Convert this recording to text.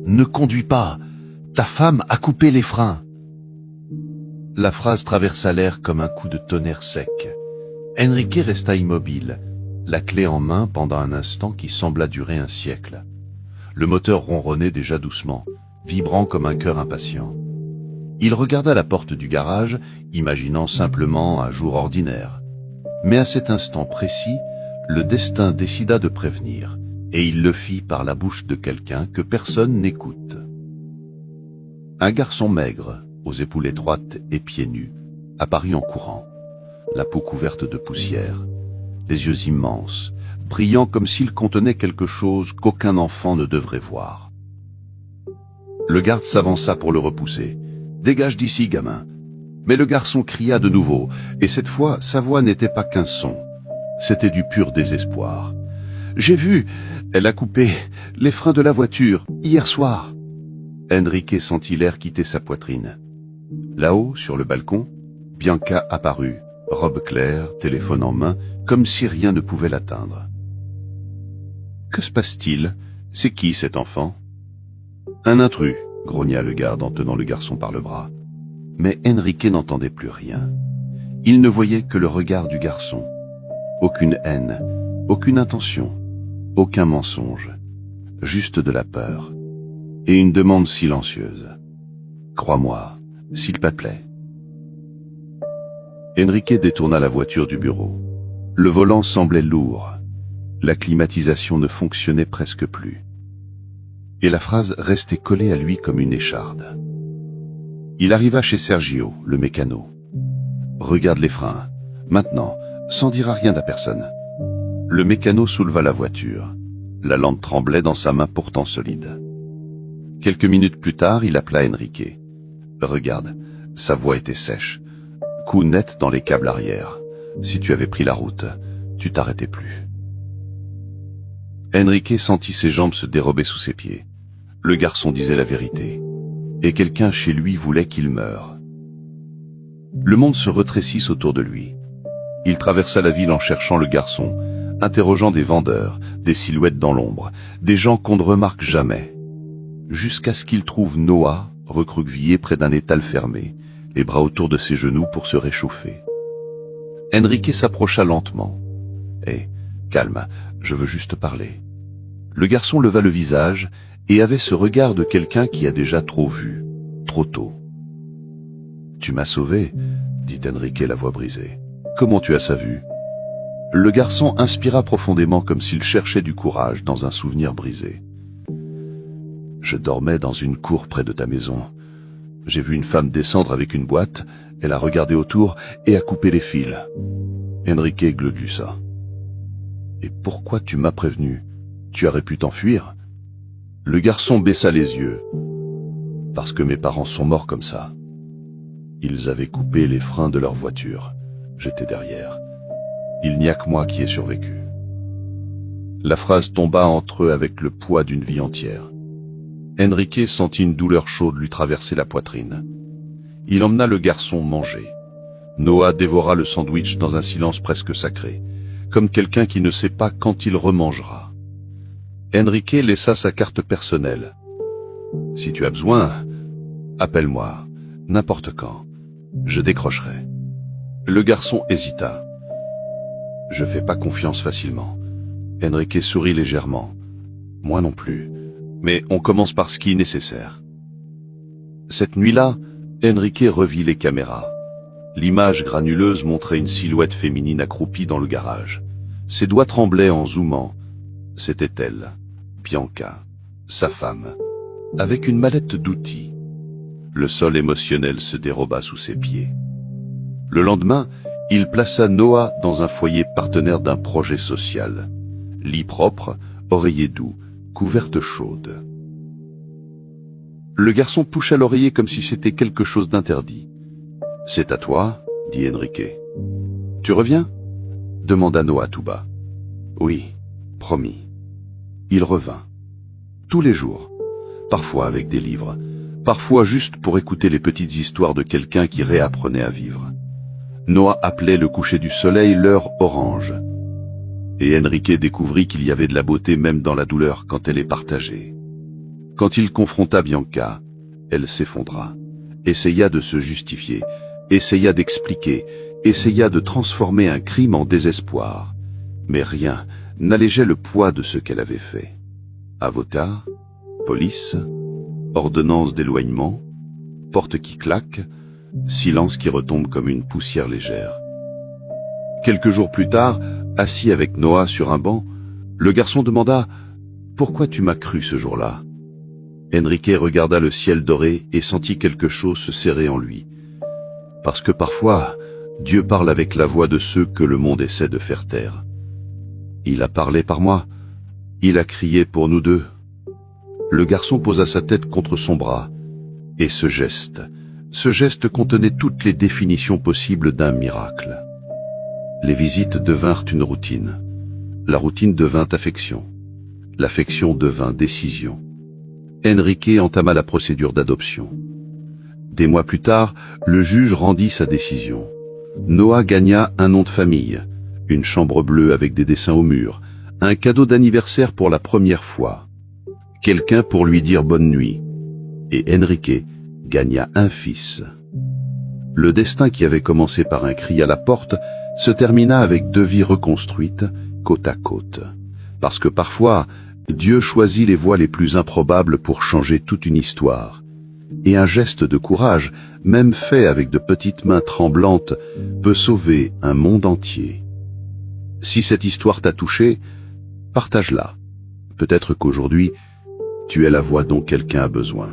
Ne conduis pas. Ta femme a coupé les freins. La phrase traversa l'air comme un coup de tonnerre sec. Enrique resta immobile, la clé en main pendant un instant qui sembla durer un siècle. Le moteur ronronnait déjà doucement, vibrant comme un cœur impatient. Il regarda la porte du garage, imaginant simplement un jour ordinaire. Mais à cet instant précis, le destin décida de prévenir, et il le fit par la bouche de quelqu'un que personne n'écoute. Un garçon maigre, aux épaules étroites et pieds nus, apparut en courant, la peau couverte de poussière, les yeux immenses, brillant comme s'ils contenaient quelque chose qu'aucun enfant ne devrait voir. Le garde s'avança pour le repousser. « Dégage d'ici, gamin !» Mais le garçon cria de nouveau, et cette fois, sa voix n'était pas qu'un son. C'était du pur désespoir. « J'ai vu, elle a coupé les freins de la voiture, hier soir !» Enrique sentit l'air quitter sa poitrine. Là-haut, sur le balcon, Bianca apparut, robe claire, téléphone en main, comme si rien ne pouvait l'atteindre. « Que se passe-t-il? C'est qui cet enfant ?»« Un intrus !» grogna le garde en tenant le garçon par le bras. Mais Enrique n'entendait plus rien. Il ne voyait que le regard du garçon. Aucune haine, aucune intention, aucun mensonge, juste de la peur et une demande silencieuse. « Crois-moi, s'il te plaît. » Enrique détourna la voiture du bureau. Le volant semblait lourd. La climatisation ne fonctionnait presque plus. Et la phrase restait collée à lui comme une écharde. Il arriva chez Sergio, le mécano. « Regarde les freins, maintenant, sans dire à rien à personne. » Le mécano souleva la voiture. La lampe tremblait dans sa main pourtant solide. Quelques minutes plus tard, il appela Enrique. « Regarde, sa voix était sèche. Coup net dans les câbles arrière. Si tu avais pris la route, tu t'arrêtais plus. » Enrique sentit ses jambes se dérober sous ses pieds. Le garçon disait la vérité. Et quelqu'un chez lui voulait qu'il meure. Le monde se retrécit autour de lui. Il traversa la ville en cherchant le garçon, interrogeant des vendeurs, des silhouettes dans l'ombre, des gens qu'on ne remarque jamais. Jusqu'à ce qu'il trouve Noah, recroquevillé près d'un étal fermé, les bras autour de ses genoux pour se réchauffer. Enrique s'approcha lentement. « Hé, calme, je veux juste parler. » Le garçon leva le visage et avait ce regard de quelqu'un qui a déjà trop vu, trop tôt. « Tu m'as sauvé, » dit Enrique la voix brisée. « Comment tu as ça vu ?» Le garçon inspira profondément comme s'il cherchait du courage dans un souvenir brisé. « Je dormais dans une cour près de ta maison. J'ai vu une femme descendre avec une boîte, elle a regardé autour et a coupé les fils. » Enrique glugusa. « Et pourquoi tu m'as prévenu? Tu aurais pu t'enfuir ?» Le garçon baissa les yeux. « Parce que mes parents sont morts comme ça. Ils avaient coupé les freins de leur voiture. J'étais derrière. Il n'y a que moi qui ai survécu. » La phrase tomba entre eux avec le poids d'une vie entière. Enrique sentit une douleur chaude lui traverser la poitrine. Il emmena le garçon manger. Noah dévora le sandwich dans un silence presque sacré, comme quelqu'un qui ne sait pas quand il remangera. Enrique laissa sa carte personnelle. « Si tu as besoin, appelle-moi, n'importe quand. Je décrocherai. » Le garçon hésita. « Je fais pas confiance facilement. » Enrique sourit légèrement. « Moi non plus. Mais on commence par ce qui est nécessaire. » Cette nuit-là, Enrique revit les caméras. L'image granuleuse montrait une silhouette féminine accroupie dans le garage. Ses doigts tremblaient en zoomant. C'était elle, Bianca, sa femme, avec une mallette d'outils. Le sol émotionnel se déroba sous ses pieds. Le lendemain, il plaça Noah dans un foyer partenaire d'un projet social. Lit propre, oreiller doux, couverte chaude. Le garçon toucha l'oreiller comme si c'était quelque chose d'interdit. « C'est à toi, » dit Enrique. « Tu reviens ?» demanda Noah tout bas. « Oui, promis. » Il revint. Tous les jours, parfois avec des livres, parfois juste pour écouter les petites histoires de quelqu'un qui réapprenait à vivre. Noah appelait le coucher du soleil l'heure orange. Et Enrique découvrit qu'il y avait de la beauté même dans la douleur quand elle est partagée. Quand il confronta Bianca, elle s'effondra, essaya de se justifier, essaya d'expliquer, essaya de transformer un crime en désespoir. Mais rien n'allégeait le poids de ce qu'elle avait fait. Avocat, police, ordonnance d'éloignement, porte qui claque, silence qui retombe comme une poussière légère. Quelques jours plus tard, assis avec Noah sur un banc, le garçon demanda « Pourquoi tu m'as cru ce jour-là » Enrique regarda le ciel doré et sentit quelque chose se serrer en lui. Parce que parfois, Dieu parle avec la voix de ceux que le monde essaie de faire taire. Il a parlé par moi, il a crié pour nous deux. Le garçon posa sa tête contre son bras, et ce geste contenait toutes les définitions possibles d'un miracle. Les visites devinrent une routine. La routine devint affection. L'affection devint décision. Enrique entama la procédure d'adoption. Des mois plus tard, le juge rendit sa décision. Noah gagna un nom de famille, une chambre bleue avec des dessins au mur, un cadeau d'anniversaire pour la première fois, quelqu'un pour lui dire bonne nuit. Et Enrique gagna un fils. Le destin qui avait commencé par un cri à la porte se termina avec 2 vies reconstruites, côte à côte. Parce que parfois, Dieu choisit les voies les plus improbables pour changer toute une histoire. Et un geste de courage, même fait avec de petites mains tremblantes, peut sauver un monde entier. Si cette histoire t'a touché, partage-la. Peut-être qu'aujourd'hui, tu es la voix dont quelqu'un a besoin.